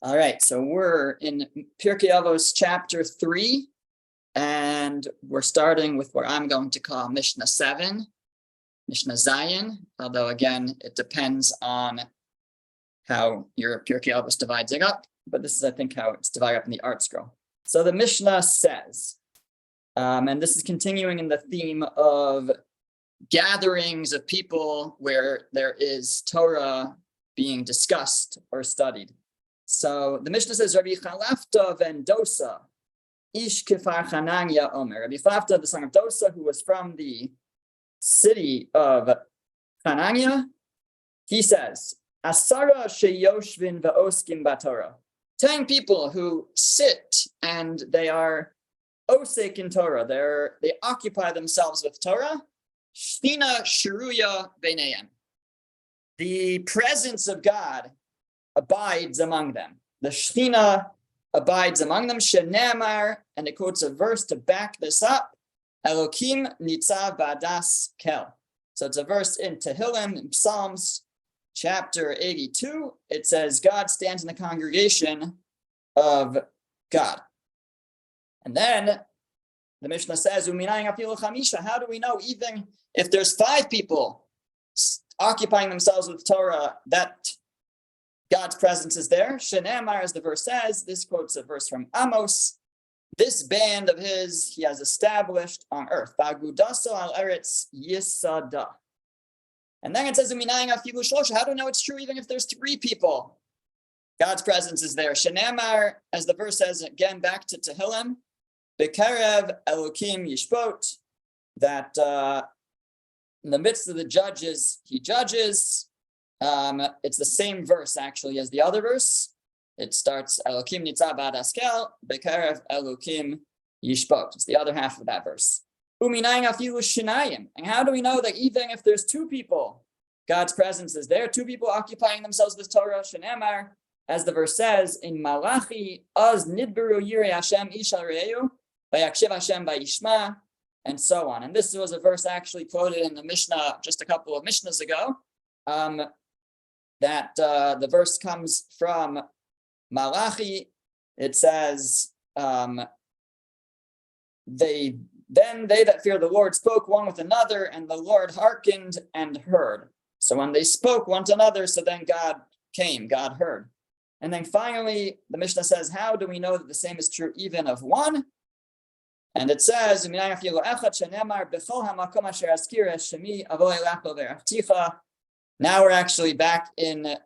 All right, so we're in Pirkei Avos chapter 3, and we're starting with what I'm going to call Mishna 7, Mishna Zayin, although again, it depends on how your Pirkei Avos divides it up, but this is, I think, how it's divided up in the art scroll. So the Mishnah says, and this is continuing in the theme of gatherings of people where there is Torah being discussed or studied. So the Mishnah says, Rabbi Chalafta ben Dosa, Ish Kefar Chananya Omer. Rabbi Chalafta, the son of Dosa, who was from the city of Chananya, he says, Asara sheyoshvin va'oskim baTorah. 10 people who sit and they are osek in Torah. They occupy themselves with Torah. Shtina shiruya beinayim. The presence of God abides among them. The Shechina abides among them. Shenamar, and it quotes a verse to back this up. Elokim nitzav ba'adas kel. So it's a verse in Tehillim, in Psalms, chapter 82. It says, God stands in the congregation of God. And then the Mishnah says, Uminayim afilu chamisha. How do we know even if there's 5 people occupying themselves with Torah, that God's presence is there? Shenamar, as the verse says, this quotes a verse from Amos. This band of his he has established on earth. Bagudaso al eretz yisada. And then it says, Uminayim afilu shlosha. How do we know it's true even if there's 3 people? God's presence is there. Shenamar, as the verse says, again back to Tehillim, Bekarev Elokim Yishpot, that in the midst of the judges, he judges. It's the same verse actually as the other verse. It starts Elokim Nitzav Ba'adas Kel, Bekarev Elokim Yishpot. It's the other half of that verse. Uminayim afilu shinayim. And how do we know that even if there's 2 people, God's presence is there? 2 people occupying themselves with Torah. Shenamar, as the verse says in Malachi, Az nidberu yirei Hashem ish al re'eu, vayakshiv Hashem vayishma, and so on. And this was a verse actually quoted in the Mishnah just a couple of Mishnahs ago. That the verse comes from Malachi. It says, they that fear the Lord spoke one with another, and the Lord hearkened and heard. So when they spoke one to another, so then God came, God heard. And then finally, the Mishnah says, how do we know that the same is true even of 1? And it says, now we're actually back in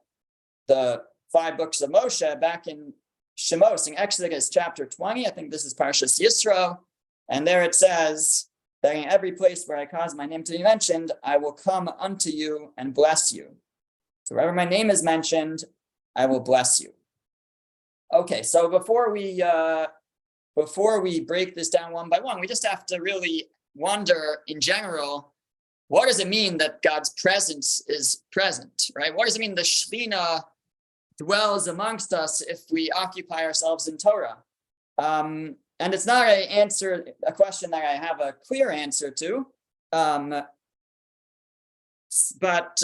the 5 books of Moshe, back in Shemos, in Exodus chapter 20. I think this is Parshas Yisro. And there it says that in every place where I cause my name to be mentioned, I will come unto you and bless you. So wherever my name is mentioned, I will bless you. Okay, so before we break this down one by one, we just have to really wonder in general, what does it mean that God's presence is present, right? What does it mean the Shechina dwells amongst us if we occupy ourselves in Torah? And it's not a question that I have a clear answer to, but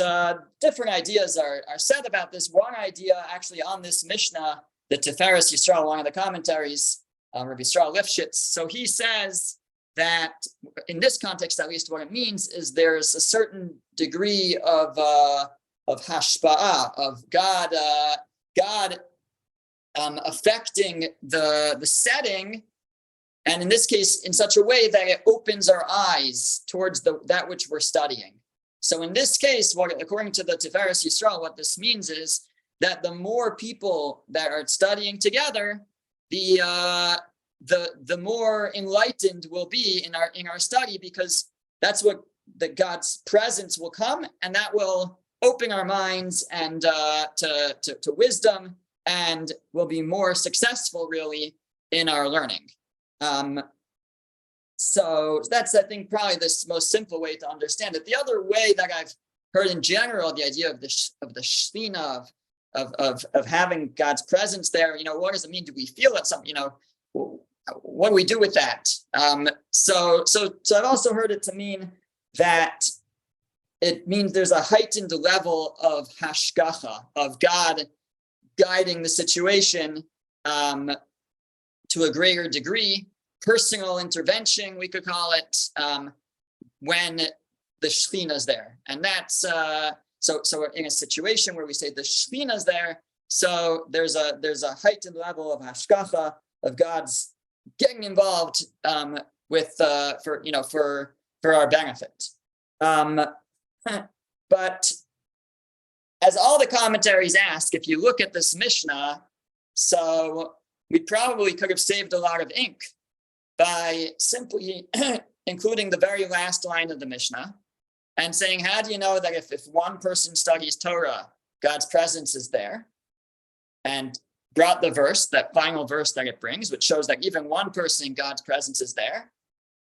different ideas are said about this. One idea actually on this Mishnah, the Tiferes Yisrael, one of the commentaries, Rabbi Yisrael Lifshitz. So he says that in this context, at least, what it means is there's a certain degree of hashpa'ah, of God affecting the setting, and in this case, in such a way that it opens our eyes towards that which we're studying. So in this case, according to the Tiferes Yisrael, what this means is that the more people that are studying together, the more enlightened we'll be in our study, because that's what God's presence will come, and that will open our minds and to wisdom, and we'll be more successful really in our learning. So that's, I think, probably the most simple way to understand it. The other way that I've heard in general, the idea of the Shechina, of having God's presence there, what does it mean? Do we feel it? What do we do with that? So I've also heard it to mean that it means there's a heightened level of hashgacha, of God guiding the situation to a greater degree, personal intervention, we could call it, when the Shekhinah is there. And that's, so we're in a situation where we say the Shekhinah is there, so there's a heightened level of hashgacha, of God's getting involved with for our benefit. But as all the commentaries ask, if you look at this Mishnah, so we probably could have saved a lot of ink by simply including the very last line of the Mishnah and saying, how do you know that if one person studies Torah, God's presence is there? And brought the verse, that final verse that it brings, which shows that even one person, God's presence is there.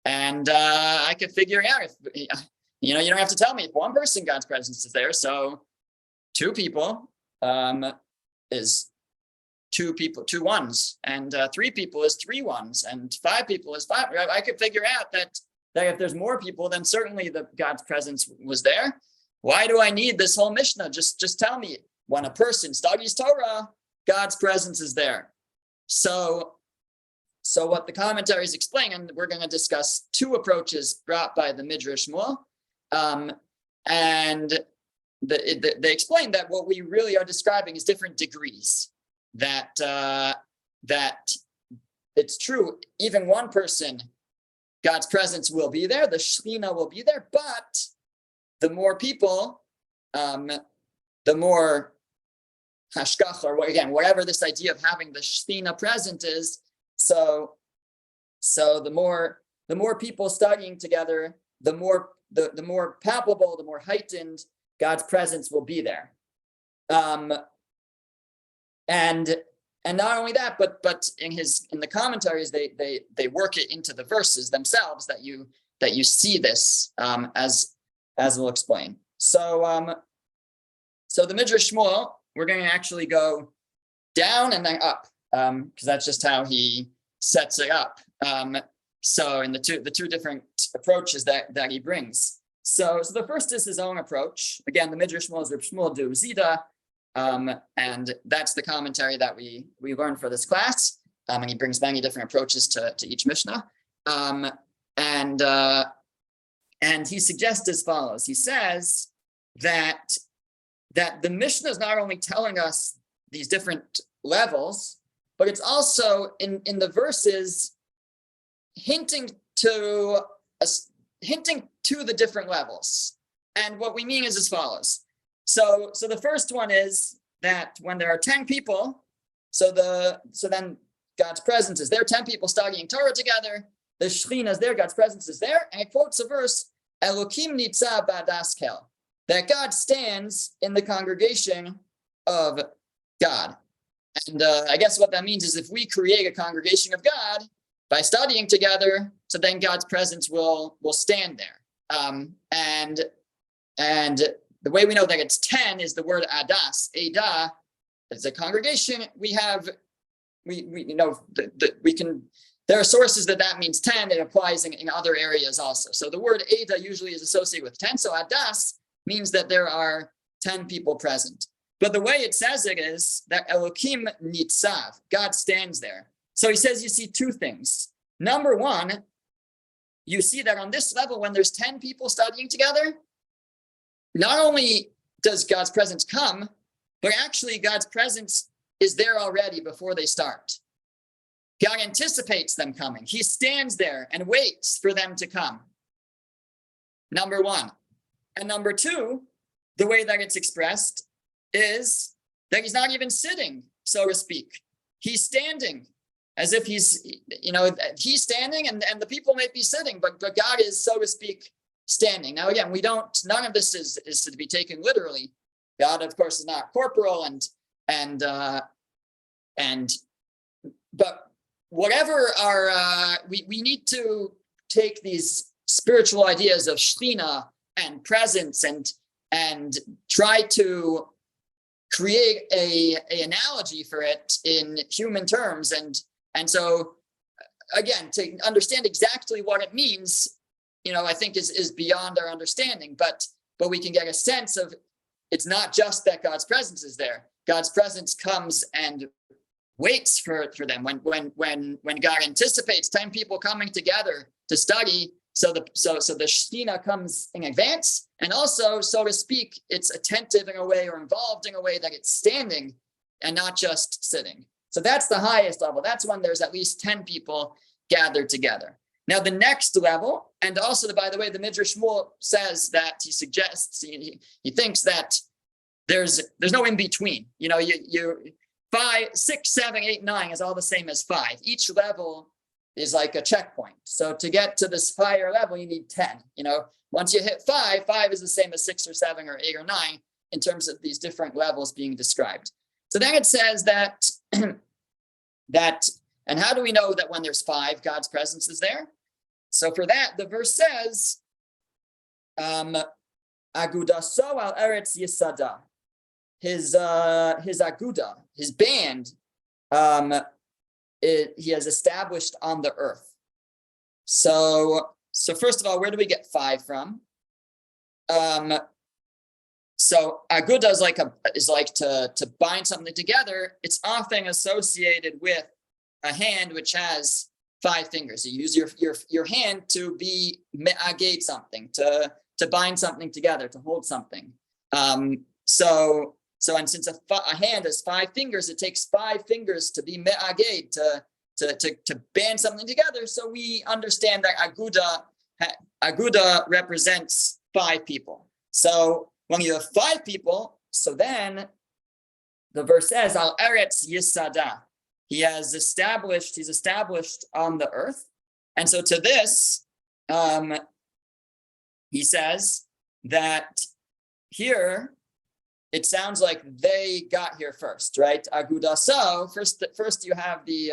And I could figure out if, you don't have to tell me, if one person, God's presence is there. So 2 people is 2 people, 2 ones, and 3 people is 3 ones, and 5 people is 5. I could figure out that if there's more people, then certainly God's presence was there. Why do I need this whole Mishnah? Just tell me, when a person studies Torah, God's presence is there. So what the commentaries explain, and we're going to discuss 2 approaches brought by the Midrash Shmuel, and they explain that what we really are describing is different degrees. That it's true, even one person, God's presence will be there, the Shekhinah will be there, but the more people, the more hashgacha, or again, whatever this idea of having the Shekhinah present is. So the more people studying together, the more palpable, the more heightened God's presence will be there. And not only that, but in the commentaries, they work it into the verses themselves that you see this, as we'll explain. So the Midrash Shmuel, we're going to actually go down and then up, because that's just how he sets it up. So in the two different approaches that he brings. So the first is his own approach. Again, the Midrash Shmuel is Reb Shmuel de Uzida, and that's the commentary that we learned for this class. And he brings many different approaches to each Mishnah. And he suggests as follows. He says that the Mishnah is not only telling us these different levels, but it's also in the verses hinting to the different levels. And what we mean is as follows. So the first one is that when there are 10 people, so then God's presence is there, 10 people studying Torah together, the Shekhinah is there, God's presence is there, and it quotes a verse, Elokim nitza ba'adas kel, that God stands in the congregation of God. And I guess what that means is if we create a congregation of God by studying together, so then God's presence will stand there. And the way we know that it's 10 is the word adas. Ada is a congregation. There are sources that means 10. It applies in other areas also. So the word Ada usually is associated with 10. So adas means that there are 10 people present. But the way it says it is that Elokim nitzav, God stands there. So he says you see 2 things. Number 1, you see that on this level, when there's 10 people studying together, not only does God's presence come, but actually God's presence is there already before they start. God anticipates them coming. He stands there and waits for them to come. Number 1. And number 2, the way that it's expressed is that he's not even sitting, so to speak. He's standing as if he's standing and the people may be sitting, but God is, so to speak, standing. Now, again, none of this is to be taken literally. God, of course, is not corporal but whatever we need to take these spiritual ideas of Shekhinah and presence and try to create a analogy for it in human terms. And so, again, to understand exactly what it means, I think is beyond our understanding, but we can get a sense of it's not just that God's presence is there. God's presence comes and waits for them. When God anticipates 10 people coming together to study, so the Shekhinah comes in advance, and also, so to speak, it's attentive in a way or involved in a way that it's standing and not just sitting. So that's the highest level. That's when there's at least 10 people gathered together. Now the next level, and also, by the way, the Midrash Shmuel says that he suggests, he thinks that there's no in between. You know, you 5, 6, 7, 8, 9 is all the same as 5. Each level is like a checkpoint. So to get to this higher level, you need 10. You know, once you hit 5, 5 is the same as 6 or 7 or 8 or 9 in terms of these different levels being described. So then it says that and how do we know that when there's 5, God's presence is there? So for that, the verse says, Agudaso al Eretz Yisada. His aguda, his band, he has established on the earth. So first of all, where do we get 5 from? So aguda is like to bind something together. It's often associated with a hand which has 5 fingers. You use your hand to be me'aged something, to bind something together, to hold something. So and since a hand has 5 fingers, it takes 5 fingers to be me'aged, to band something together. So we understand that aguda represents 5 people. So when you have 5 people, so then the verse says, Al Eretz Yisada. He's established on the earth. And so to this, he says that here, it sounds like they got here first, right? Aguda. So first you have the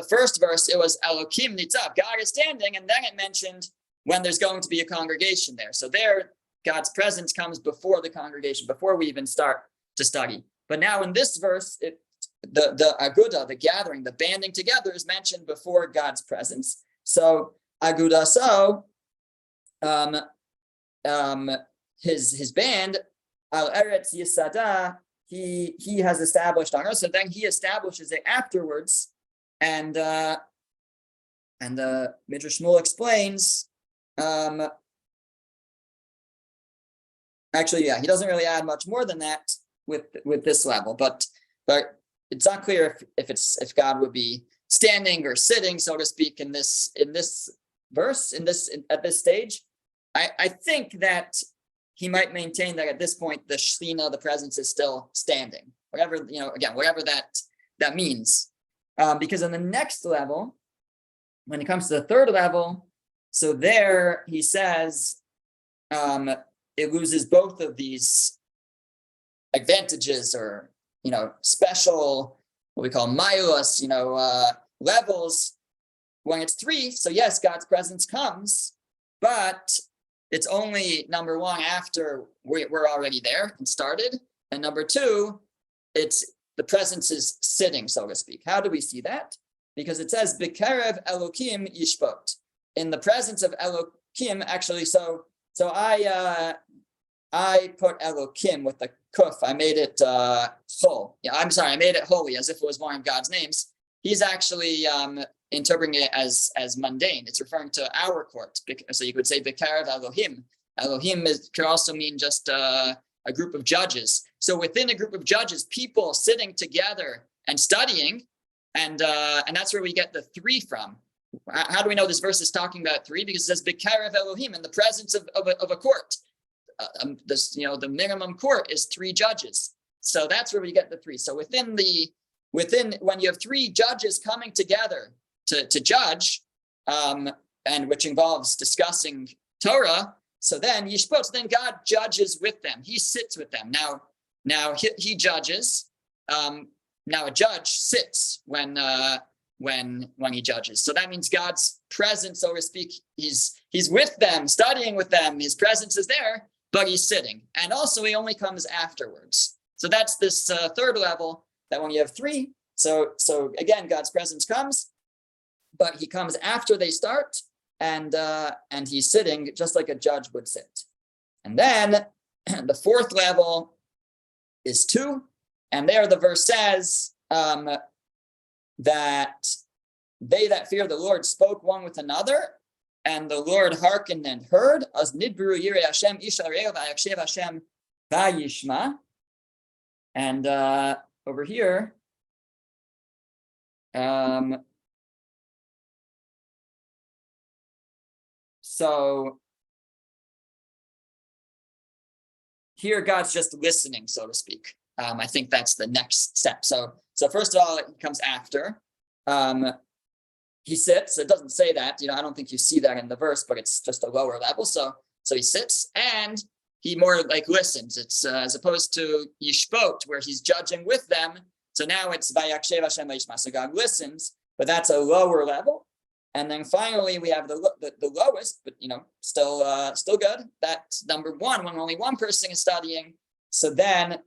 first verse, it was Elokim Nitzav, God is standing, and then it mentioned when there's going to be a congregation there. So there, God's presence comes before the congregation, before we even start to study. But now in this verse, the aguda, the gathering, the banding together is mentioned before God's presence. So aguda, so his band, Al Eretz Yisada, he has established on earth. So then he establishes it afterwards, and the Midrash Shmuel explains. Actually, yeah, he doesn't really add much more than that with this level, but it's not clear if God would be standing or sitting, so to speak, in this verse, at this stage. I think that he might maintain that at this point the Shekhinah, the presence, is still standing. Whatever, whatever that means. Because on the next level, when it comes to the third level, so there he says it loses both of these advantages, or special, what we call mailos, levels, when it's 3. So yes, God's presence comes, but it's only, number 1, after we're already there and started, and number 2, the presence is sitting, so to speak. How do we see that? Because it says B'kerev Elokim Yishpot, in the presence of Elokim. Actually, so I put Elokim with the kuf. I made it chol. Yeah, I'm sorry, I made it holy, as if it was one of God's names. He's actually interpreting it as mundane. It's referring to our court. So you could say B'kerev Elohim. Elohim could also mean just a group of judges. So within a group of judges, people sitting together and studying, and that's where we get the 3 from. How do we know this verse is talking about 3? Because it says B'kerev Elohim, in the presence of a court. The minimum court is 3 judges. So that's where we get the 3. So within when you have 3 judges coming together to judge, and which involves discussing Torah, so then Yishpot, then God judges with them. He sits with them. Now he judges. Now a judge sits when he judges. So that means God's presence, so to speak, he's with them, studying with them. His presence is there, but he's sitting. And also he only comes afterwards. So that's this third level, that when you have 3, so again, God's presence comes, but he comes after they start, and he's sitting just like a judge would sit. And then the fourth level is 2. And there the verse says that they that fear the Lord spoke one with another, and the Lord hearkened and heard. As nidbru yirei Hashem ish areu v'yakshev Hashem v'yishma. And over here, so here God's just listening, so to speak. I think that's the next step. So first of all, it comes after. He sits. It doesn't say that. I don't think you see that in the verse, but it's just a lower level. So he sits and he more like listens. It's as opposed to Yishpot, where he's judging with them. So now it's Vayakshev Hashem Vayishma. So God listens, but that's a lower level. And then finally we have the lowest, but still good. That's number 1 when only one person is studying. So then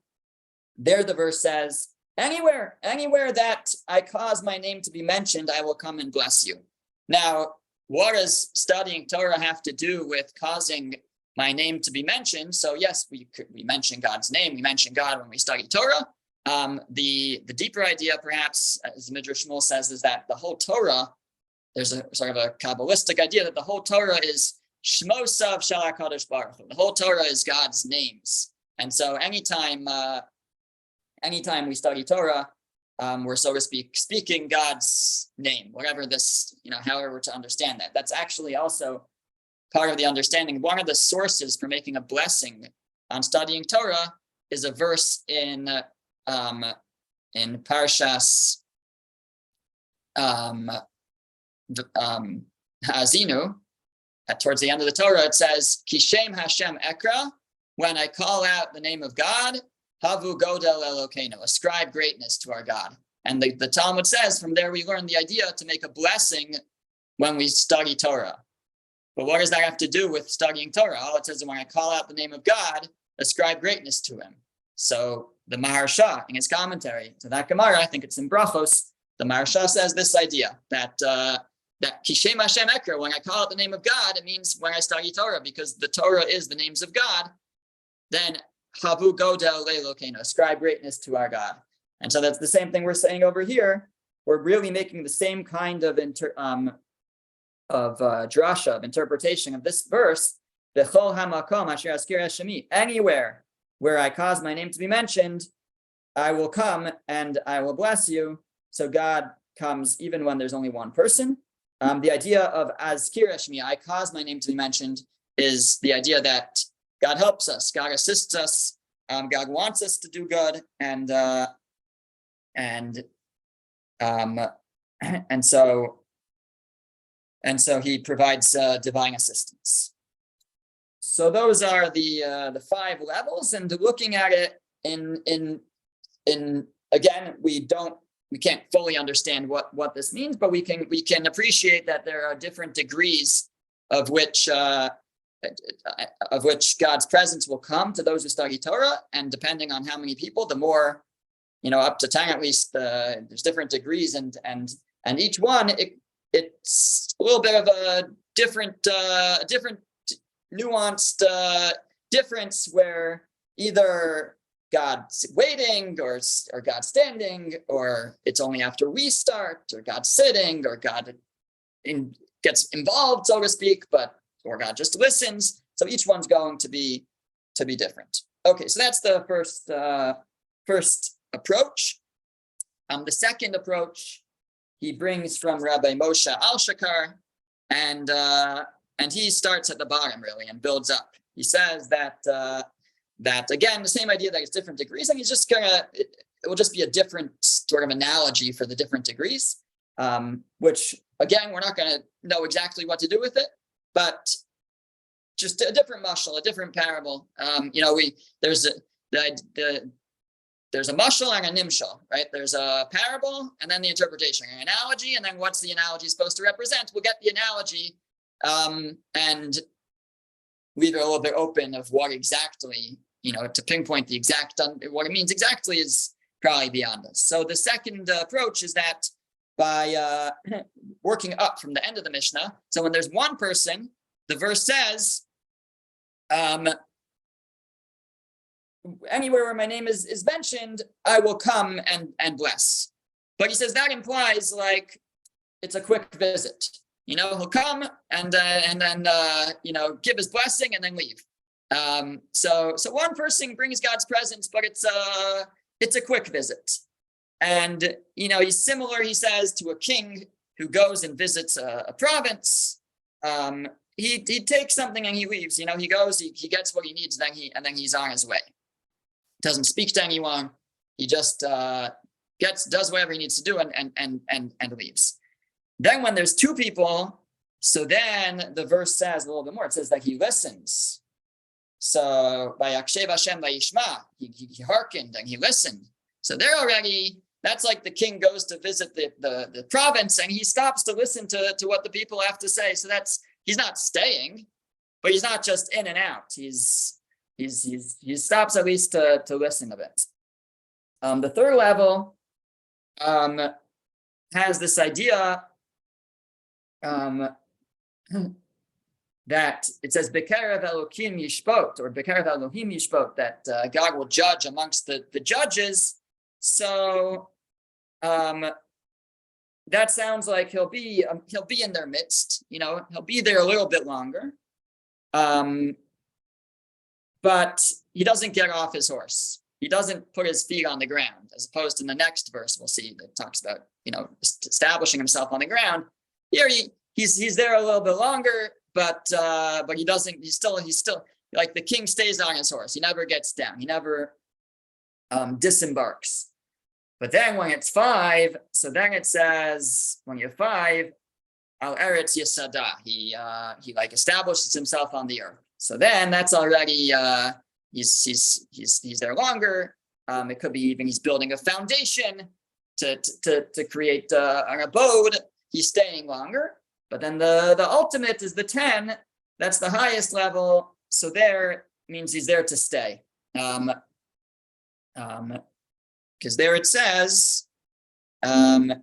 there the verse says, anywhere that I cause my name to be mentioned, I will come and bless you. Now, what does studying Torah have to do with causing my name to be mentioned? So yes, we mention God's name. We mention God when we study Torah. The deeper idea, perhaps, as the Midrash Shmuel says, is that the whole Torah, there's a sort of a Kabbalistic idea that the whole Torah is Shmosav Shel HaKadosh Baruch Hu. The whole Torah is God's names. And so anytime we study Torah, we're, so to speak, speaking God's name, whatever this, however we're to understand that. That's actually also part of the understanding. One of the sources for making a blessing on studying Torah is a verse in Parshas Ha'azinu. Towards the end of the Torah, it says, Kishem Hashem Ekra, when I call out the name of God, Havu Godel Elokeinu, ascribe greatness to our God. And the Talmud says, from there we learn the idea to make a blessing when we study Torah. But what does that have to do with studying Torah? All it says is when I call out the name of God, ascribe greatness to him. So the Maharsha, in his commentary to that Gemara, I think it's in Brachos, the Maharsha says this idea, that Kishem Hashem Ekra, when I call out the name of God, it means when I study Torah, because the Torah is the names of God, then Havu Godel Le'Elokeinu, ascribe greatness to our God. And so that's the same thing we're saying over here. We're really making the same kind of drasha, of interpretation of this verse. B'chol hamakom asher askir Hashemi, anywhere where I cause my name to be mentioned, I will come and I will bless you. So God comes even when there's only one person. The idea of Azkir Hashemi, I cause my name to be mentioned, is the idea that God helps us, God assists us, God wants us to do good, and so He provides divine assistance. So those are the 5 levels, and looking at it in again, we can't fully understand what this means, but we can appreciate that there are different degrees of which God's presence will come to those who study Torah, and depending on how many people, the more, up to 10 at least, there's different degrees, and each one it's a little bit of a different nuanced difference, where either God's waiting, or God's standing, or it's only after we start, or God's sitting, or God gets involved, so to speak, or God just listens. So each one's going to be different. Okay, so that's the first approach. The second approach he brings from Rabbi Moshe Al-Shakar, and he starts at the bottom really and builds up. He says that again, the same idea that it's different degrees, and he's just it will just be a different sort of analogy for the different degrees, which again, we're not going to know exactly what to do with it, but just a different mashal, a different parable. There's a mashal and a nimshal, right? There's a parable and then the interpretation, an analogy, and then what's the analogy supposed to represent? We'll get the analogy and leave it a little bit open of what exactly, to pinpoint the exact, what it means exactly is probably beyond us. So the second approach is that by working up from the end of the Mishnah. So when there's one person, the verse says, anywhere where my name is mentioned, I will come and bless. But he says that implies like it's a quick visit. He'll come and then give his blessing and then leave. So one person brings God's presence, but it's a quick visit. And he's similar, he says, to a king who goes and visits a province. He takes something and he leaves. He goes, he gets what he needs, and then he's on his way. Doesn't speak to anyone. He just does whatever he needs to do and leaves. Then when there's two people, so then the verse says a little bit more. It says that he listens. So by Yakshev Hashem Vayishma, he hearkened and he listened. So there already, that's like the king goes to visit the province and he stops to listen to what the people have to say. So he's not staying, but he's not just in and out. He stops at least to listen a bit. The third level has this idea that it says Bekerev Elokim Yishpot, or Bekerev Elohim Yishpot, that God will judge amongst the judges. So that sounds like he'll be in their midst. He'll be there a little bit longer, but he doesn't get off his horse. He doesn't put his feet on the ground, as opposed to in the next verse we'll see that talks about establishing himself on the ground. Here he's there a little bit longer, but he doesn't. He's still like the king stays on his horse. He never gets down. He never disembarks. But then when it's 5, so then it says when you're 5, Al Eretz Yesada, he like establishes himself on the earth. So then that's already he's there longer. It could be even he's building a foundation to create an abode. He's staying longer. But then the ultimate is the 10. That's the highest level. So there means he's there to stay. Because there it says, Nitzav,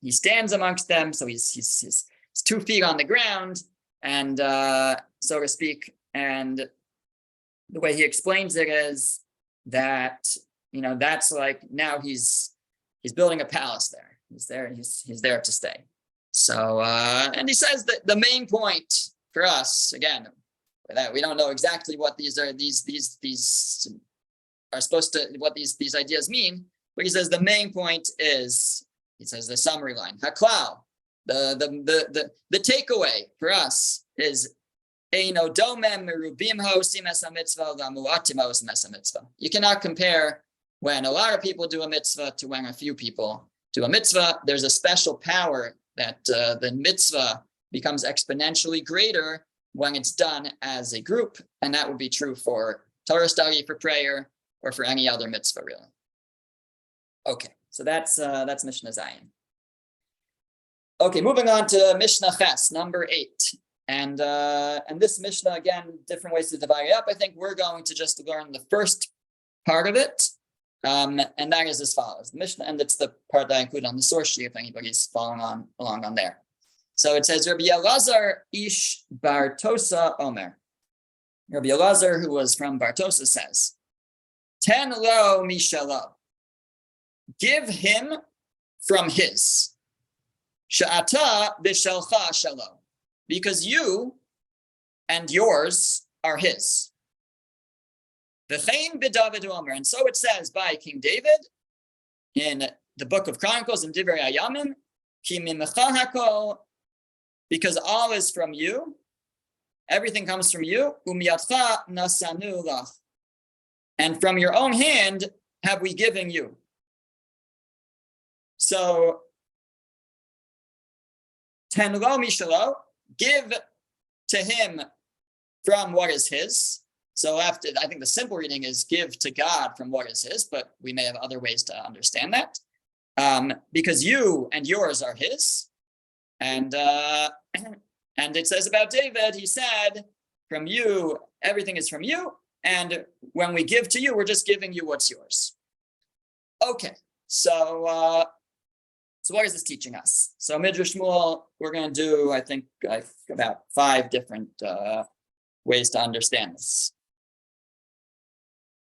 he stands amongst them, so he's 2 feet on the ground, and so to speak. And the way he explains it is that that's like now he's building a palace there. He's there to stay. So and he says that the main point for us, again, that we don't know exactly what these are supposed to, what these ideas mean, but he says the main point is, he says the summary line, haklal, the takeaway for us is eino domem merubim haosim es mitzvah lamuatim haosim es mitzvah. You cannot compare when a lot of people do a mitzvah to when a few people do a mitzvah. There's a special power that the mitzvah becomes exponentially greater when it's done as a group, and that would be true for Torah study, for prayer, or for any other mitzvah, really. Okay, so that's Mishna Zayin. Okay, moving on to Mishna Ches, number 8, and this Mishnah, again, different ways to divide it up. I think we're going to just learn the first part of it, and that is as follows. The Mishnah, and it's the part that I include on the source sheet if anybody's following along on there. So it says, Rabbi Elazar ish Bartosa Omer. Rabbi Elazar, who was from Bartosa, says, Ten lo mishalo. Give him from his. Sha'ata b'shalcha shalo. Because you and yours are his. V'chein b'David Omer. And so it says by King David in the book of Chronicles in Divrei Hayamim, Ki mimecha hakol, because all is from you, everything comes from you, umiyatcha nasanu lach, and from your own hand have we given you. So, ten lo mishalo, give to him from what is his. So after, I think the simple reading is give to God from what is his, but we may have other ways to understand that. Because you and yours are his. And it says about David, he said, from you, everything is from you. And when we give to you, we're just giving you what's yours. Okay, so what is this teaching us? So Midrash Shmuel, we're going to do, I think, about 5 different ways to understand this.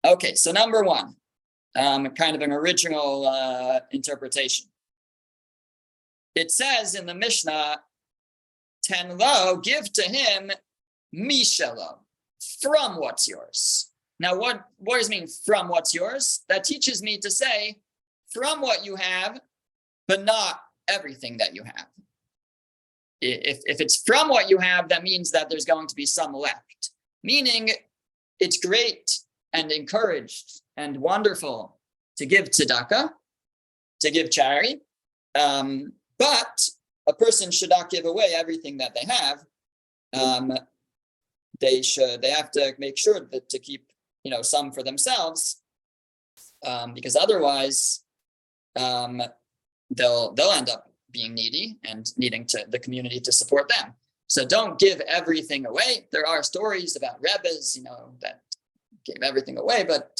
Okay, so number one, kind of an original interpretation. It says in the Mishnah, ten lo, give to him mishalo, from what's yours. Now, what does it mean from what's yours? That teaches me to say from what you have, but not everything that you have. If it's from what you have, that means that there's going to be some left. Meaning, it's great and encouraged and wonderful to give tzedakah, to give charity, but a person should not give away everything that they have. They have to make sure that to keep some for themselves, because otherwise they'll end up being needy and needing the community to support them. So don't give everything away. There are stories about rebbes, that gave everything away, but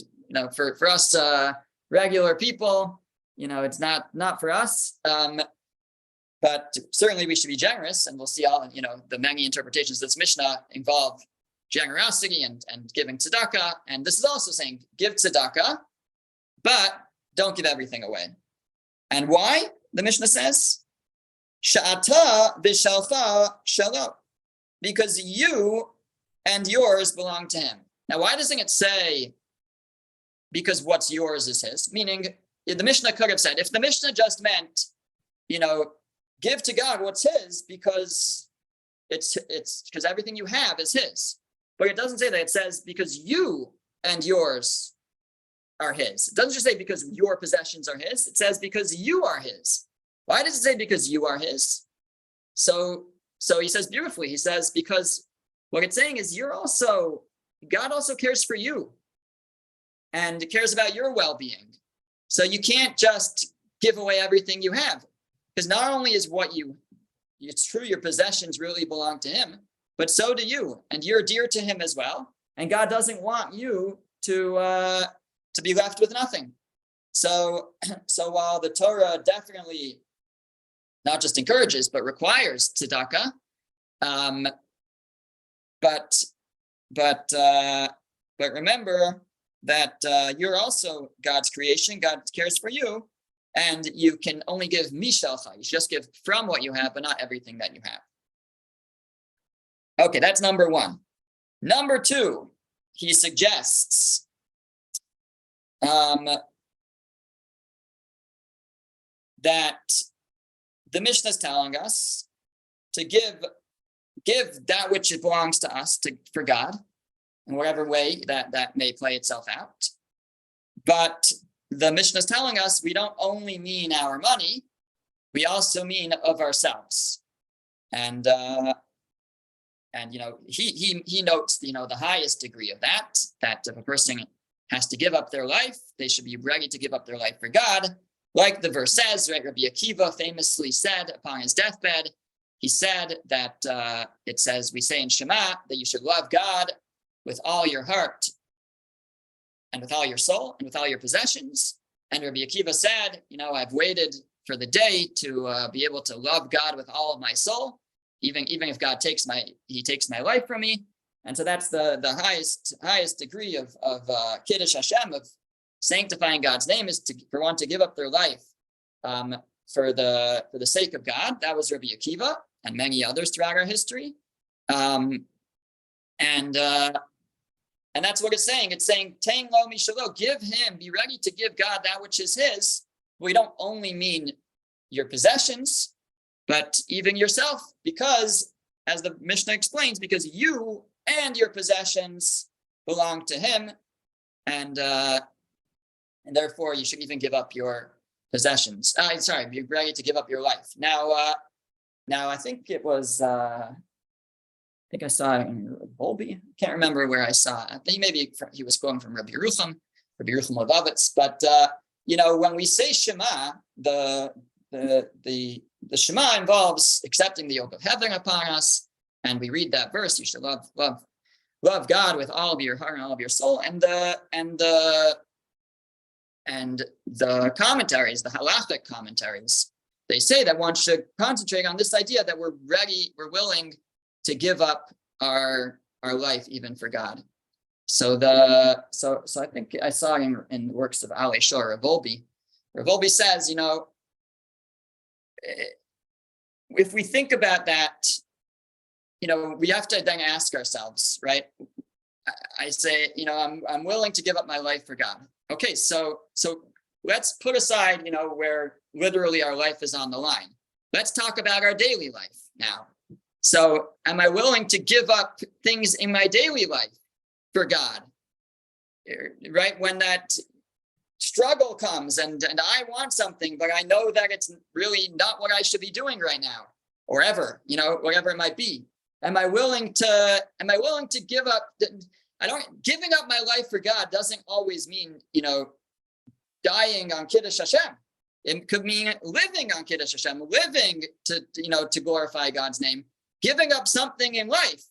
for us regular people, it's not for us. But certainly we should be generous, and we'll see all the many interpretations of this Mishnah involve generosity and giving tzedakah. And this is also saying give tzedakah, but don't give everything away. And why? The Mishnah says, Sha'ata v'shalcha shalo, because you and yours belong to him. Now, why doesn't it say because what's yours is his? Meaning, the Mishnah could have said, if the Mishnah just meant, give to God what's his because it's because everything you have is his. But it doesn't say that. It says because you and yours are his. It doesn't just say because your possessions are his. It says because you are his. Why does it say because you are his? So he says beautifully, he says, because what it's saying is God also cares for you and cares about your well-being. So you can't just give away everything you have, because not only is it's true, your possessions really belong to him, but so do you, and you're dear to him as well. And God doesn't want you to be left with nothing. So while the Torah definitely not just encourages, but requires tzedakah, but remember that you're also God's creation. God cares for you, and you can only give mishalcha. You should just give from what you have, but not everything that you have. Okay, that's number one. Number two, he suggests that the Mishnah is telling us to give that which it belongs to us for God, in whatever way that may play itself out. But the Mishnah is telling us we don't only mean our money, we also mean of ourselves. And he notes the highest degree of that if a person has to give up their life, they should be ready to give up their life for God. Like the verse says, right? Rabbi Akiva famously said upon his deathbed, he said that it says, we say in Shema that you should love God with all your heart and with all your soul and with all your possessions. And Rabbi Akiva said, I've waited for the day to be able to love God with all of my soul, even if God takes my life from me. And so that's the highest degree of Kiddush Hashem, of sanctifying God's name, is for one to give up their life for the sake of God. That was Rabbi Akiva and many others throughout our history. And that's what it's saying. It's saying, Tein lo mishalo, give him, be ready to give God that which is his. We don't only mean your possessions, but even yourself, because, as the Mishnah explains, because you and your possessions belong to him, and therefore you should even give up your possessions. Be ready to give up your life. Now I think it was, I saw it in Bolby. Can't remember where I saw it. I think maybe he was quoting from Rabbi Yerucham of Avos. But when we say Shema, the Shema involves accepting the yoke of heaven upon us, and we read that verse. You should love God with all of your heart and all of your soul. And the commentaries, the halachic commentaries, they say that one should concentrate on this idea that we're willing to give up our our life even for God. So I think I saw in the works of Ale Shor Revolbi. Revolbi says, if we think about that, we have to then ask ourselves, right? I say, I'm willing to give up my life for God. Okay, so let's put aside, where literally our life is on the line. Let's talk about our daily life now. So am I willing to give up things in my daily life for God? Right? When that struggle comes and I want something, but I know that it's really not what I should be doing right now or ever, whatever it might be. Am I willing to give up? Giving up my life for God doesn't always mean, dying on Kiddush Hashem. It could mean living on Kiddush Hashem, living to glorify God's name, giving up something in life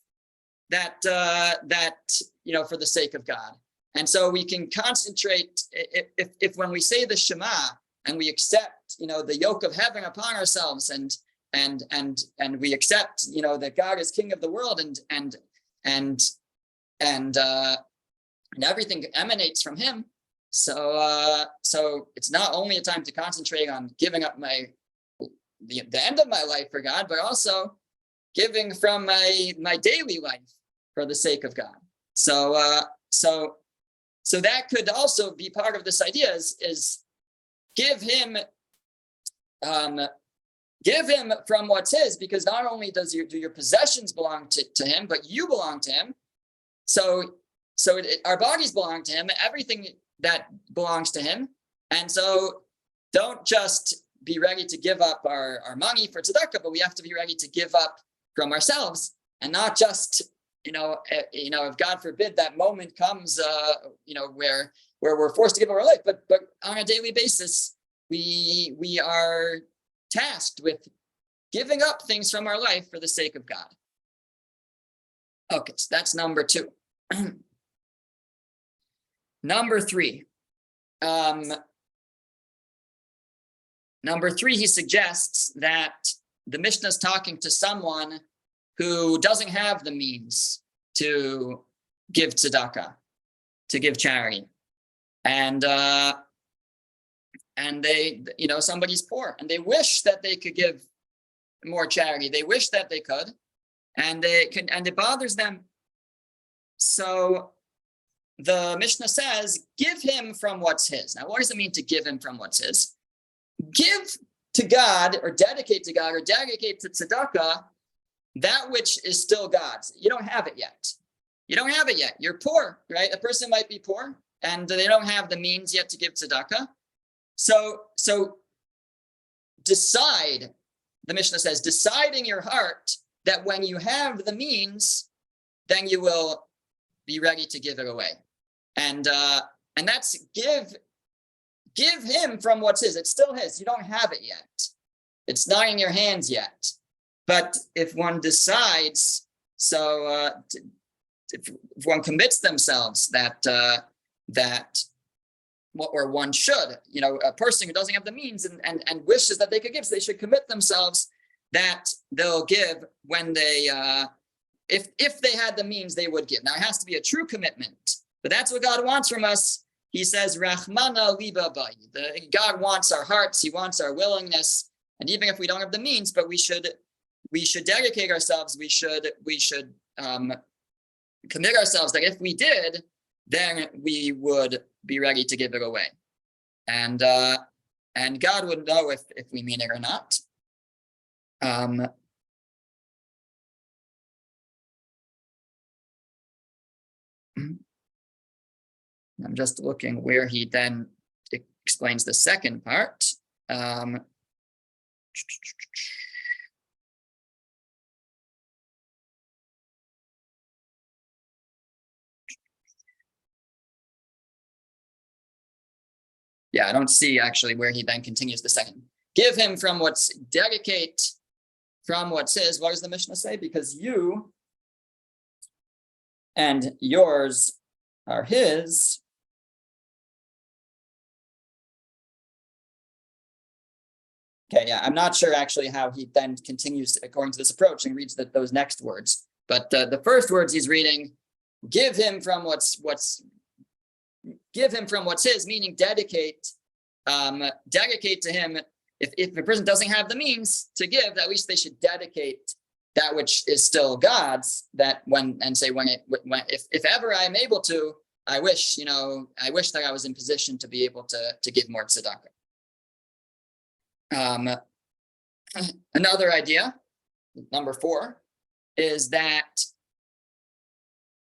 that for the sake of God. And so we can concentrate if when we say the Shema and we accept, the yoke of heaven upon ourselves and we accept, that God is King of the world and everything emanates from Him. So it's not only a time to concentrate on giving up the end of my life for God, but also giving from my daily life for the sake of God. So that could also be part of this idea is give him from what's his, because not only do your possessions belong to him, but you belong to him. So our bodies belong to him, everything that belongs to him. And so don't just be ready to give up our money for tzedakah, but we have to be ready to give up from ourselves, and not just, if God forbid that moment comes, where we're forced to give up our life, but on a daily basis, we are tasked with giving up things from our life for the sake of God. Okay, so that's number 2. Number 3. Number 3, he suggests that the Mishnah is talking to someone who doesn't have the means to give tzedakah, to give charity. And they, somebody's poor and they wish that they could give more charity. They wish that they could, and it bothers them. So the Mishnah says, give him from what's his. Now, what does it mean to give him from what's his? Give to God, or dedicate to God, or dedicate to tzedakah that which is still God's. You don't have it yet. You're poor, right? A person might be poor and they don't have the means yet to give tzedakah. So decide, the Mishnah says, decide in your heart that when you have the means, then you will be ready to give it away. And that's give him from what's his. It's still his. You don't have it yet. It's not in your hands yet. But if one decides, if one commits themselves that one should, a person who doesn't have the means and wishes that they could give, so they should commit themselves that they'll give when they, if they had the means, they would give. Now, it has to be a true commitment, but that's what God wants from us. He says, Rachmana liba bayi. God wants our hearts. He wants our willingness. And even if we don't have the means, but we should dedicate ourselves. We should commit ourselves that if we did, then we would be ready to give it away. And God would know if we mean it or not. I'm just looking where he then explains the second part. Yeah, I don't see actually where he then continues the second. Give him from what's, dedicate from what's his. What does the Mishnah say? Because you and yours are his. Okay, yeah, I'm not sure actually how he then continues according to this approach and reads those next words. But the first words he's reading, give him from what's his, meaning dedicate to him. If a person doesn't have the means to give, at least they should dedicate that which is still God's. That if ever I am able to, I wish that I was in position to be able to give more tzedakah. Another idea, number 4, is that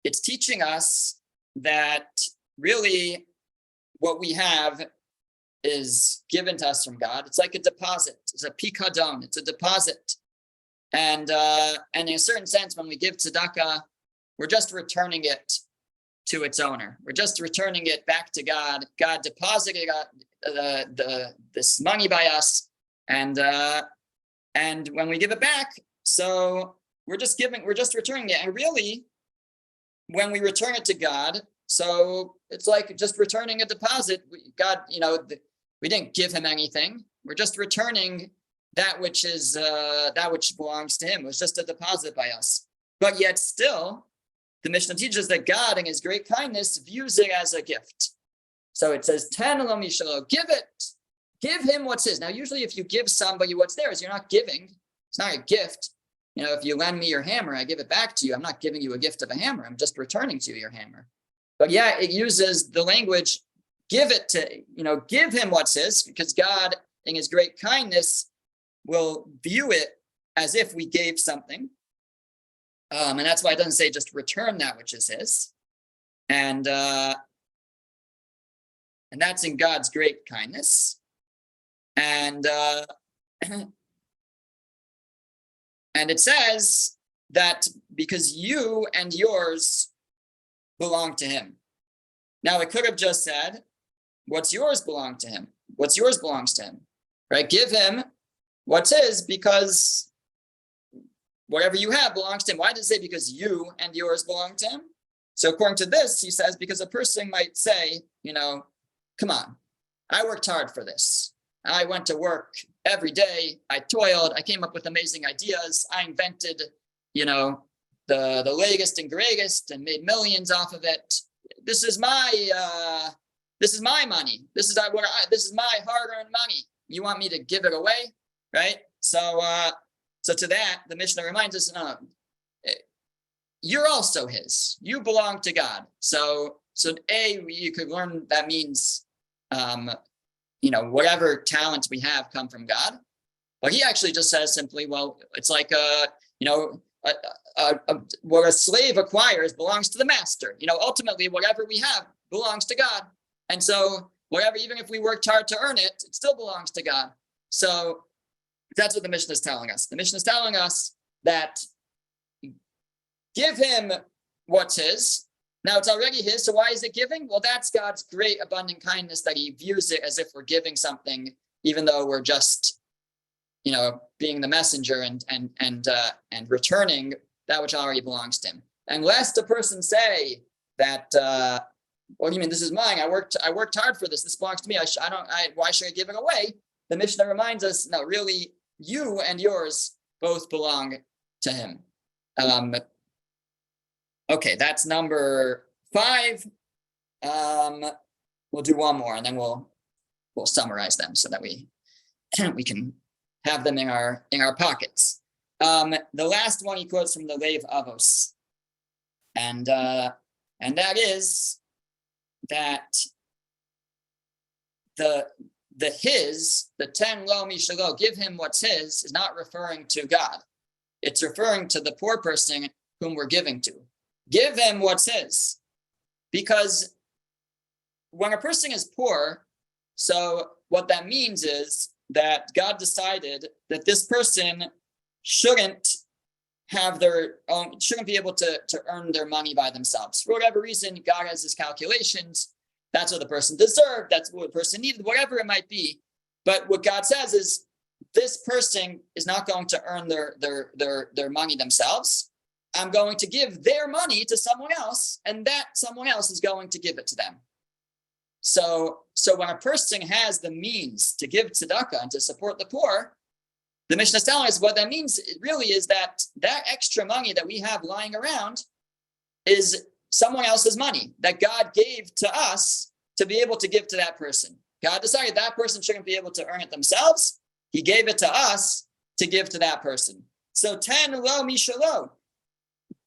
it's teaching us that really what we have is given to us from God. It's like a deposit. It's a pikadon. It's a deposit. And in a certain sense, when we give tzedakah, we're just returning it to its owner. We're just returning it back to God. God deposited this money by us, and when we give it back, so we're just returning it. And really, when we return it to God, so it's like just returning a deposit. God, we didn't give him anything. We're just returning that which belongs to him. It was just a deposit by us. But yet still, the Mishnah teaches that God, in his great kindness, views it as a gift. So it says, "Ten lo mishalo," give it. Give him what's his. Now, usually if you give somebody what's theirs, you're not giving. It's not a gift. If you lend me your hammer, I give it back to you. I'm not giving you a gift of a hammer. I'm just returning to you your hammer. But yeah, it uses the language, give him what's his, because God, in his great kindness, will view it as if we gave something. And that's why it doesn't say just return that which is his. And that's in God's great kindness. And it says that because you and yours belong to him. Now, it could have just said, what's yours belong to him. What's yours belongs to him, right? Give him what's his, because whatever you have belongs to him. Why did it say because you and yours belong to him? So according to this, he says, because a person might say, come on, I worked hard for this. I went to work every day. I toiled. I came up with amazing ideas. I invented, the latest and greatest and made millions off of it. This is my money. This is my hard-earned money. You want me to give it away, right? So to that, the Mishnah reminds us, you're also his. You belong to God. So you could learn that means, whatever talents we have come from God. But he actually just says simply, well, it's like what a slave acquires belongs to the master. Ultimately, whatever we have belongs to God. And so whatever, even if we worked hard to earn it, it still belongs to God. So that's what the Mishnah is telling us. The Mishnah is telling us that give him what's his. Now it's already his, so why is it giving? Well, that's God's great abundant kindness, that he views it as if we're giving something, even though we're just, being the messenger and returning that which already belongs to him. And lest a person say that, what do you mean? This is mine. I worked hard for this. This belongs to me. Why should I give it away? The Mishnah reminds us, no, really, you and yours both belong to him. Okay, that's number 5. We'll do one more, and then we'll summarize them so that we can have them in our pockets. The last one he quotes from the Lev Avos, and that is that the 10 lo mishalo, give him what's his, is not referring to God. It's referring to the poor person whom we're giving to. Give him what's his. Because when a person is poor, so what that means is that God decided that this person shouldn't be able to earn their money by themselves. For whatever reason, God has his calculations. That's what the person deserved. That's what the person needed, whatever it might be. But what God says is this person is not going to earn their money themselves. I'm going to give their money to someone else, and that someone else is going to give it to them. So when a person has the means to give tzedakah and to support the poor, the Mishnah is telling us what that means really is that extra money that we have lying around is someone else's money that God gave to us to be able to give to that person. God decided that person shouldn't be able to earn it themselves. He gave it to us to give to that person. So ten lo mishalo,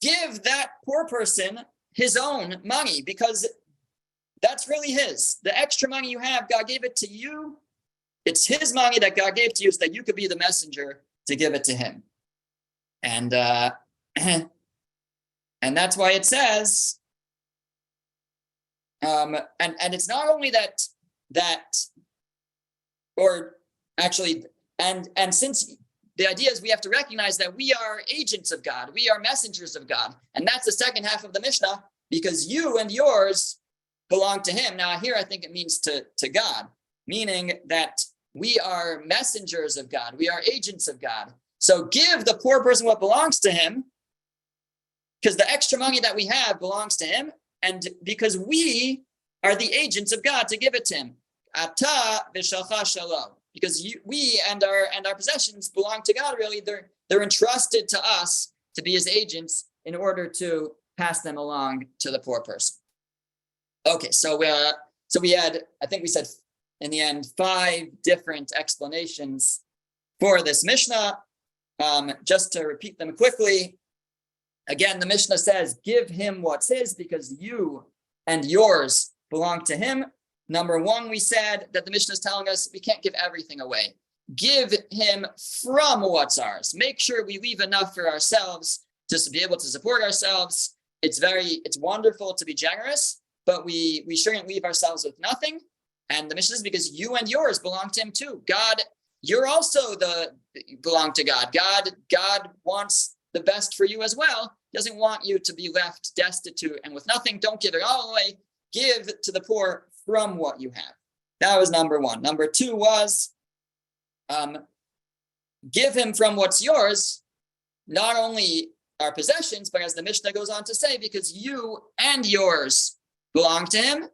give that poor person his own money because that's really his. The extra money you have, God gave it to you. It's his money that God gave to you so that you could be the messenger to give it to him. And and that's why it says, and it's not only that, or actually, and since the idea is we have to recognize that we are agents of God, we are messengers of God, and that's the second half of the Mishnah, because you and yours belong to him. Now here I think it means to God, meaning that we are messengers of God, we are agents of God. So give the poor person what belongs to him, because the extra money that we have belongs to him, and because we are the agents of God to give it to him. Ata v'shalcha shalom. Because we and our possessions belong to God. Really, they're entrusted to us to be his agents in order to pass them along to the poor person. Okay, so we had, I think we said in the end, 5 different explanations for this Mishnah. Just to repeat them quickly, again, the Mishnah says, give him what's his because you and yours belong to him. Number 1, we said that the Mishnah is telling us we can't give everything away. Give him from what's ours. Make sure we leave enough for ourselves just to be able to support ourselves. It's wonderful to be generous, but we shouldn't leave ourselves with nothing. And the Mishnah is because you and yours belong to him too. God, you're also belong to God. God wants the best for you as well. He doesn't want you to be left destitute and with nothing. Don't give it all away. Give to the poor from what you have. That was number 1. Number 2 was give him from what's yours, not only our possessions, but as the Mishnah goes on to say, because you and yours belong to him,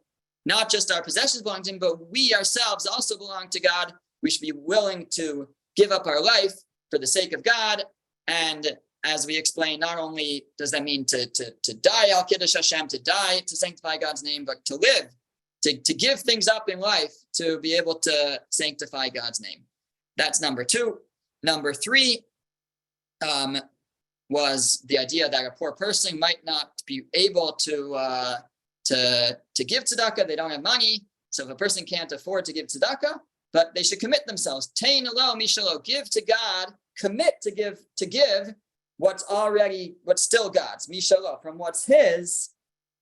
not just our possessions belong to him, but we ourselves also belong to God. We should be willing to give up our life for the sake of God. And as we explained, not only does that mean to die al kiddush Hashem, to die to sanctify God's name, but to live, to give things up in life to be able to sanctify God's name. That's number 2. Number 3 was the idea that a poor person might not be able to give tzedakah. They don't have money, so if a person can't afford to give tzedakah, but they should commit themselves. Tein lo mishalo, give to God, commit to give what's still God's, mishalo, from what's his.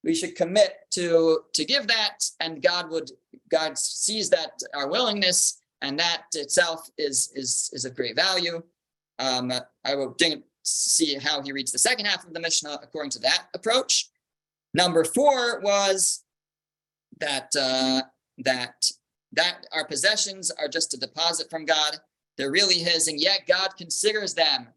We should commit to give that, and God sees that our willingness, and that itself is of great value. I will see how he reads the second half of the Mishnah according to that approach. Number 4 was that our possessions are just a deposit from God. They're really his, and yet God considers them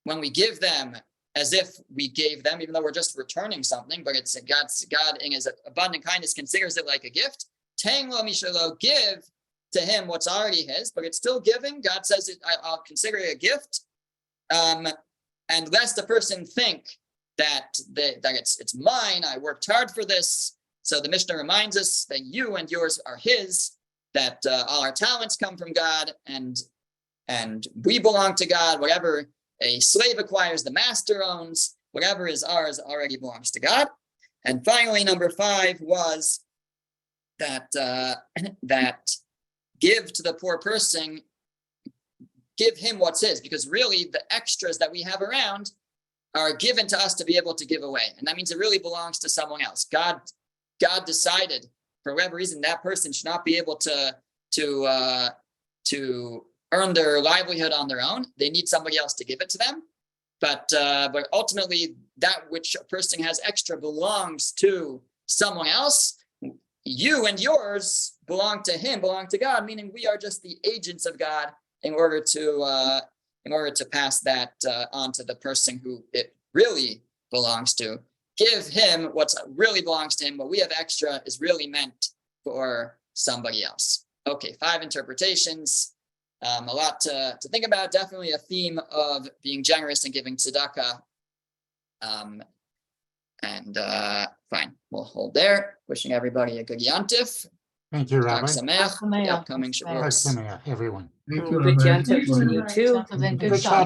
when we give them as if we gave them, even though we're just returning something, but it's God in his abundant kindness considers it like a gift. Tang lo mishalo, give to him what's already his, but it's still giving. God says I'll consider it a gift. And lest the person think that it's mine, I worked hard for this. So the Mishnah reminds us that you and yours are his, that all our talents come from God, and we belong to God. Whatever a slave acquires, the master owns. Whatever is ours already belongs to God. And finally, number 5 was that give to the poor person, give him what's his, because really the extras that we have around are given to us to be able to give away. And that means it really belongs to someone else. God decided for whatever reason that person should not be able to earn their livelihood on their own. They need somebody else to give it to them. But ultimately, that which a person has extra belongs to someone else. You and yours belong to him, belong to God, meaning we are just the agents of God in order to pass that on to the person who it really belongs to. Give him what really belongs to him. What we have extra is really meant for somebody else. Okay, 5 interpretations. A lot to think about. Definitely a theme of being generous and giving tzedakah. Fine, we'll hold there. Wishing everybody a good Yontif. Thank you, Rabbi. Chag Sameach for the upcoming Chag Shavuos. Sameach, everyone. Thank you, Good Rabbi. Yontif to you too. Good job.